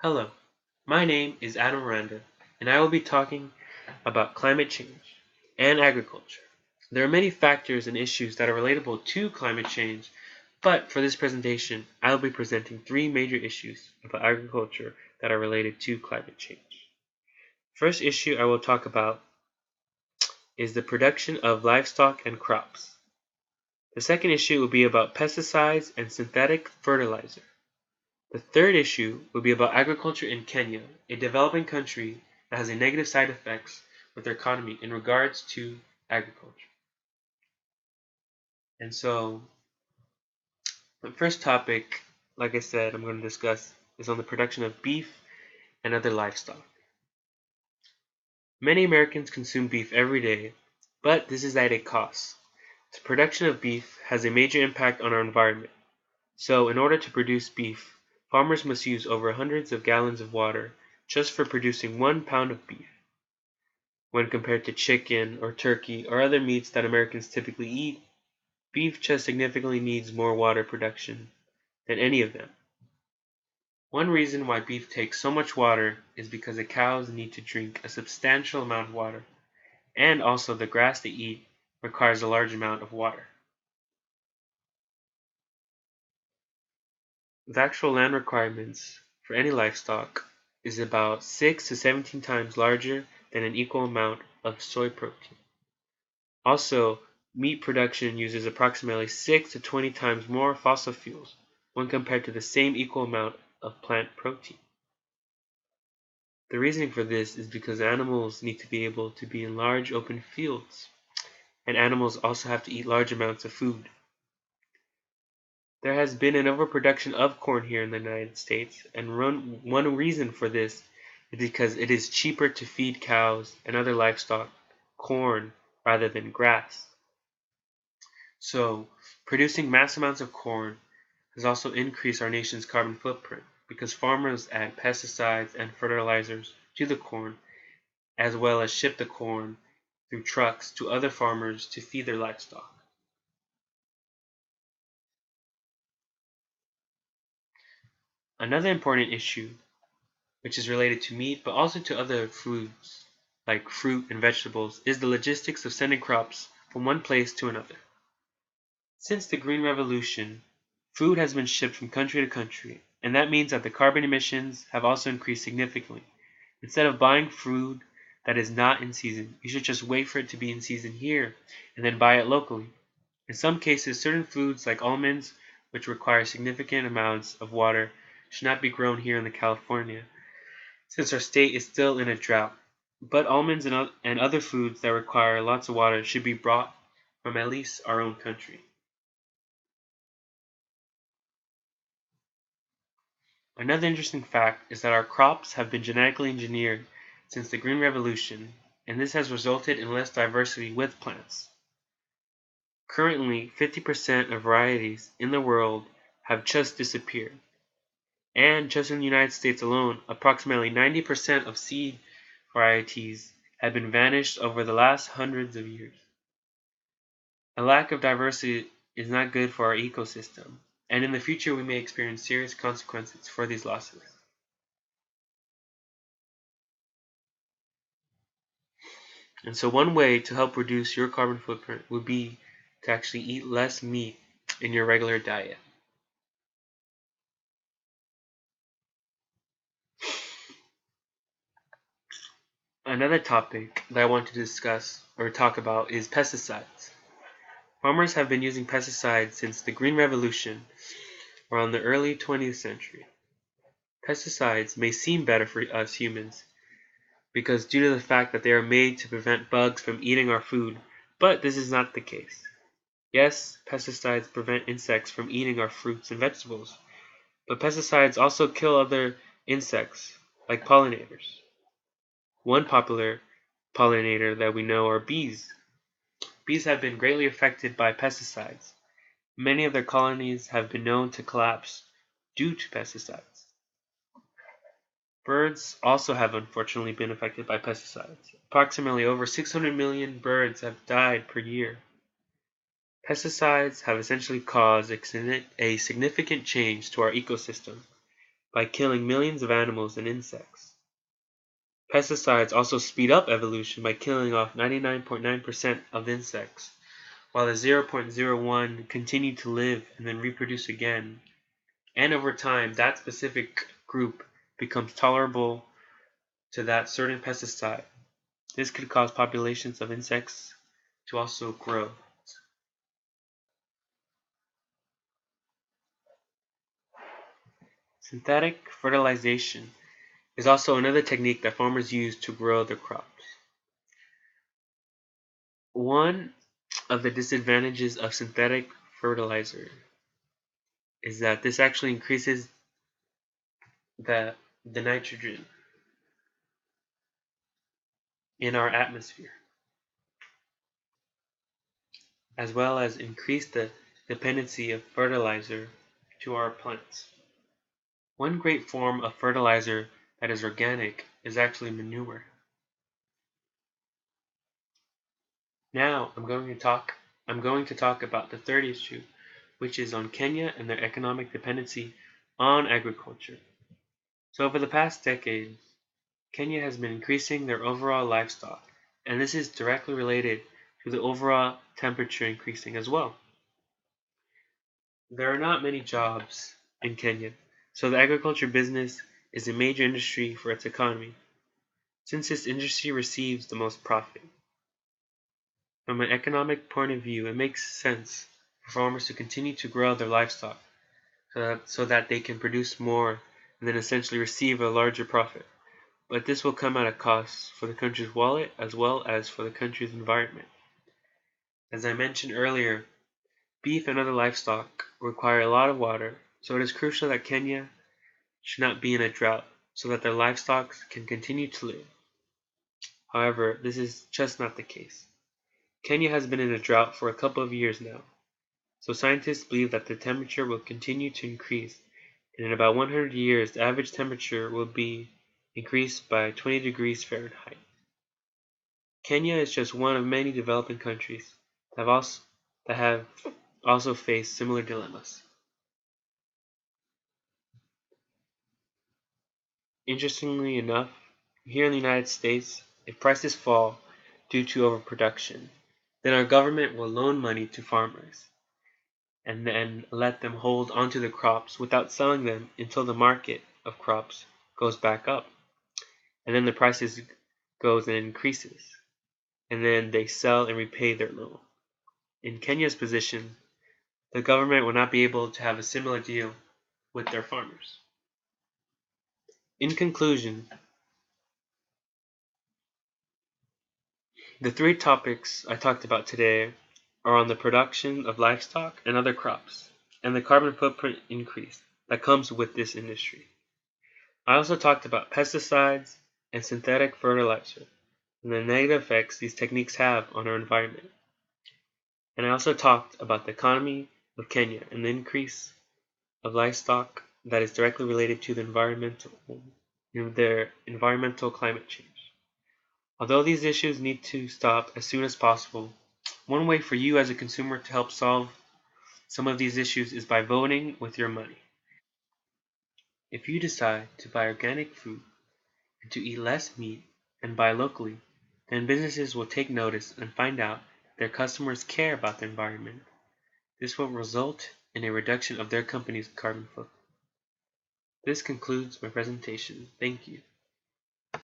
Hello, my name is Adam Miranda, and I will be talking about climate change and agriculture. There are many factors and issues that are relatable to climate change, but for this presentation, I will be presenting three major issues about agriculture that are related to climate change. First issue I will talk about is the production of livestock and crops. The second issue will be about pesticides and synthetic fertilizer. The third issue will be about agriculture in Kenya, a developing country that has a negative side effects with their economy in regards to agriculture. And so, the first topic, like I said, I'm going to discuss is on the production of beef and other livestock. Many Americans consume beef every day, but this is at a cost. The production of beef has a major impact on our environment. So, in order to produce beef, farmers must use over hundreds of gallons of water just for producing 1 pound of beef. When compared to chicken or turkey or other meats that Americans typically eat, beef just significantly needs more water production than any of them. One reason why beef takes so much water is because the cows need to drink a substantial amount of water, and also the grass they eat requires a large amount of water. The actual land requirements for any livestock is about 6 to 17 times larger than an equal amount of soy protein. Also, meat production uses approximately 6 to 20 times more fossil fuels when compared to the same equal amount of plant protein. The reasoning for this is because animals need to be able to be in large open fields, and animals also have to eat large amounts of food. There has been an overproduction of corn here in the United States, and one reason for this is because it is cheaper to feed cows and other livestock corn rather than grass. So, producing mass amounts of corn has also increased our nation's carbon footprint because farmers add pesticides and fertilizers to the corn, as well as ship the corn through trucks to other farmers to feed their livestock. Another important issue, which is related to meat but also to other foods like fruit and vegetables, is the logistics of sending crops from one place to another. Since the Green Revolution, food has been shipped from country to country, and that means that the carbon emissions have also increased significantly. Instead of buying food that is not in season, you should just wait for it to be in season here and then buy it locally. In some cases, certain foods like almonds, which require significant amounts of water, should not be grown here in California, since our state is still in a drought. But almonds and other foods that require lots of water should be brought from at least our own country. Another interesting fact is that our crops have been genetically engineered since the Green Revolution, and this has resulted in less diversity with plants. Currently, 50% of varieties in the world have just disappeared, and just in the United States alone, approximately 90% of seed varieties have been vanished over the last hundreds of years. A lack of diversity is not good for our ecosystem, and in the future we may experience serious consequences for these losses. And so one way to help reduce your carbon footprint would be to actually eat less meat in your regular diet. Another topic that I want to discuss or talk about is pesticides. Farmers have been using pesticides since the Green Revolution around the early 20th century. Pesticides may seem better for us humans because due to the fact that they are made to prevent bugs from eating our food, but this is not the case. Yes, pesticides prevent insects from eating our fruits and vegetables, but pesticides also kill other insects, like pollinators. One popular pollinator that we know are bees. Bees have been greatly affected by pesticides. Many of their colonies have been known to collapse due to pesticides. Birds also have unfortunately been affected by pesticides. Approximately over 600 million birds have died per year. Pesticides have essentially caused a significant change to our ecosystem, by killing millions of animals and insects. Pesticides also speed up evolution by killing off 99.9% of the insects, while the 0.01 continue to live and then reproduce again. And over time, that specific group becomes tolerable to that certain pesticide. This could cause populations of insects to also grow. Synthetic fertilization is also another technique that farmers use to grow their crops. One of the disadvantages of synthetic fertilizer is that this actually increases the nitrogen in our atmosphere, as well as increase the dependency of fertilizer to our plants. One great form of fertilizer that is organic is actually manure. Now I'm going to talk about the third issue, which is on Kenya and their economic dependency on agriculture. So over the past decades, Kenya has been increasing their overall livestock, and this is directly related to the overall temperature increasing as well. There are not many jobs in Kenya, so the agriculture business is a major industry for its economy, since this industry receives the most profit. From an economic point of view, it makes sense for farmers to continue to grow their livestock so that they can produce more and then essentially receive a larger profit. But this will come at a cost for the country's wallet as well as for the country's environment. As I mentioned earlier, beef and other livestock require a lot of water, so it is crucial that Kenya should not be in a drought so that their livestock can continue to live. However, this is just not the case. Kenya has been in a drought for a couple of years now, so scientists believe that the temperature will continue to increase, and in about 100 years the average temperature will be increased by 20 degrees Fahrenheit. Kenya is just one of many developing countries that have also faced similar dilemmas. Interestingly enough, here in the United States, if prices fall due to overproduction, then our government will loan money to farmers and then let them hold onto the crops without selling them until the market of crops goes back up. And then the prices goes and increases. And then they sell and repay their loan. In Kenya's position, the government will not be able to have a similar deal with their farmers. In conclusion, the three topics I talked about today are on the production of livestock and other crops, and the carbon footprint increase that comes with this industry. I also talked about pesticides and synthetic fertilizer and the negative effects these techniques have on our environment. And I also talked about the economy of Kenya and the increase of livestock that is directly related to their environmental climate change. Although these issues need to stop as soon as possible, one way for you as a consumer to help solve some of these issues is by voting with your money. If you decide to buy organic food and to eat less meat and buy locally, then businesses will take notice and find out that their customers care about the environment. This will result in a reduction of their company's carbon footprint. This concludes my presentation. Thank you.